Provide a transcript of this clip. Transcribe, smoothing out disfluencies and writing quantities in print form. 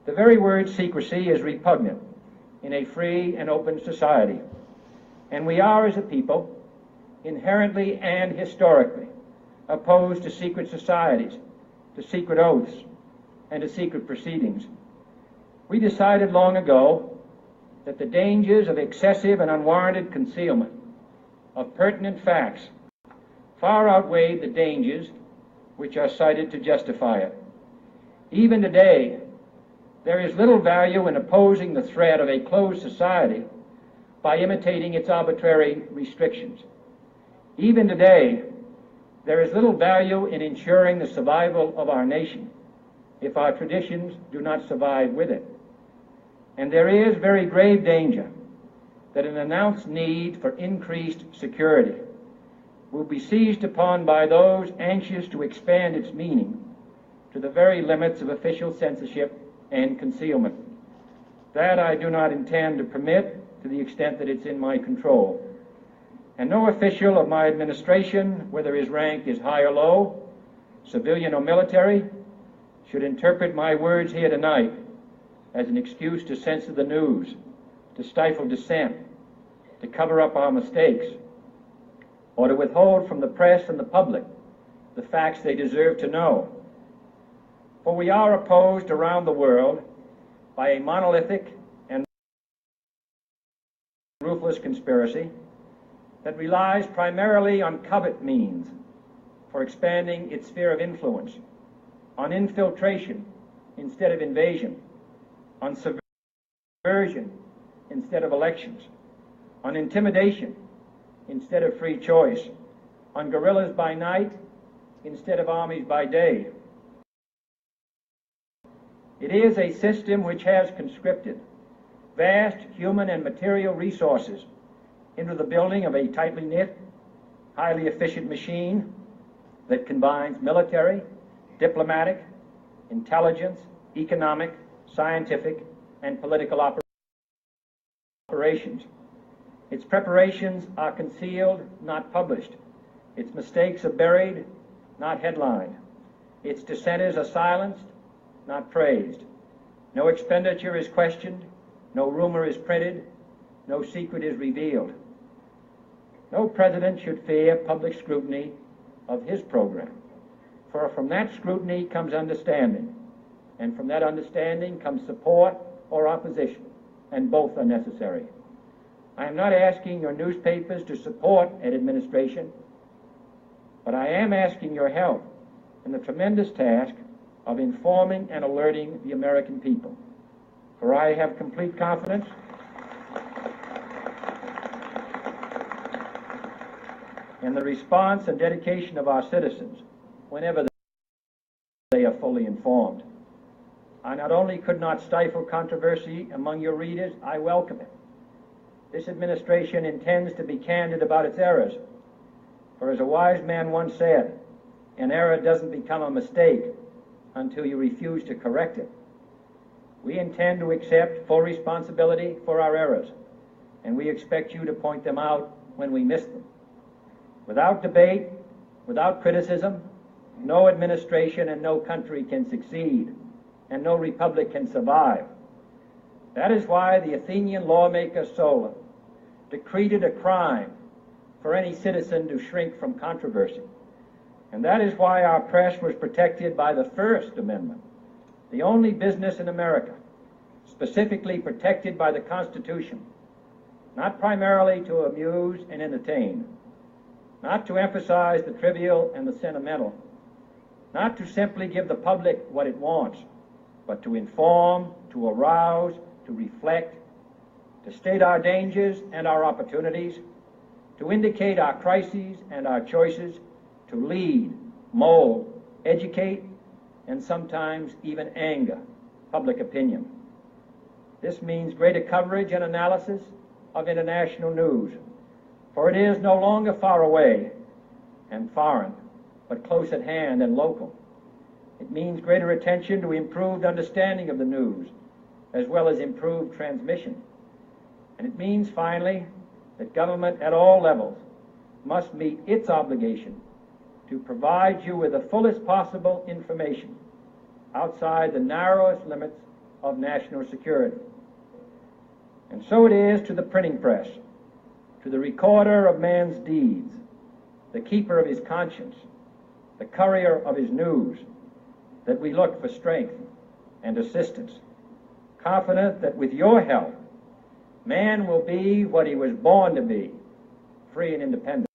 The very word secrecy is repugnant in a free and open society, and we are, as a people, inherently and historically opposed to secret societies, to secret oaths, and to secret proceedings. We decided long ago that the dangers of excessive and unwarranted concealment of pertinent facts far outweighed the dangers which are cited to justify it. Even today, there is little value in opposing the threat of a closed society by imitating its arbitrary restrictions. Even today, there is little value in ensuring the survival of our nation if our traditions do not survive with it. And there is very grave danger that an announced need for increased security will be seized upon by those anxious to expand its meaning to the very limits of official censorship and concealment. That I do not intend to permit to the extent that it's in my control. And no official of my administration, whether his rank is high or low, civilian or military, should interpret my words here tonight as an excuse to censor the news, to stifle dissent, to cover up our mistakes, or to withhold from the press and the public the facts they deserve to know. For we are opposed around the world by a monolithic and ruthless conspiracy that relies primarily on covert means for expanding its sphere of influence, on infiltration instead of invasion, on subversion instead of elections, on intimidation instead of free choice, on guerrillas by night instead of armies by day. It is a system which has conscripted vast human and material resources into the building of a tightly knit, highly efficient machine that combines military, diplomatic, intelligence, economic, scientific, and political operations. Its preparations are concealed, not published. Its mistakes are buried, not headlined. Its dissenters are silenced, not praised. No expenditure is questioned, no rumor is printed, no secret is revealed. No president should fear public scrutiny of his program, for from that scrutiny comes understanding, and from that understanding comes support or opposition, and both are necessary. I am not asking your newspapers to support an administration, but I am asking your help in the tremendous task of informing and alerting the American people. For I have complete confidence in the response and dedication of our citizens whenever they are fully informed. I not only could not stifle controversy among your readers, I welcome it. This administration intends to be candid about its errors. For as a wise man once said, an error doesn't become a mistake until you refuse to correct it. We intend to accept full responsibility for our errors, and we expect you to point them out when we miss them. Without debate, without criticism, no administration and no country can succeed, and no republic can survive. That is why the Athenian lawmaker Solon decreed it a crime for any citizen to shrink from controversy. And that is why our press was protected by the First Amendment, the only business in America specifically protected by the Constitution, not primarily to amuse and entertain, not to emphasize the trivial and the sentimental, not to simply give the public what it wants, but to inform, to arouse, to reflect, to state our dangers and our opportunities, to indicate our crises and our choices, to lead, mold, educate, and sometimes even anger public opinion. This means greater coverage and analysis of international news, for it is no longer far away and foreign, but close at hand and local. It means greater attention to improved understanding of the news, as well as improved transmission. And it means, finally, that government at all levels must meet its obligation to provide you with the fullest possible information outside the narrowest limits of national security. And so it is to the printing press, to the recorder of man's deeds, the keeper of his conscience, the courier of his news, that we look for strength and assistance, confident that with your help, man will be what he was born to be, free and independent.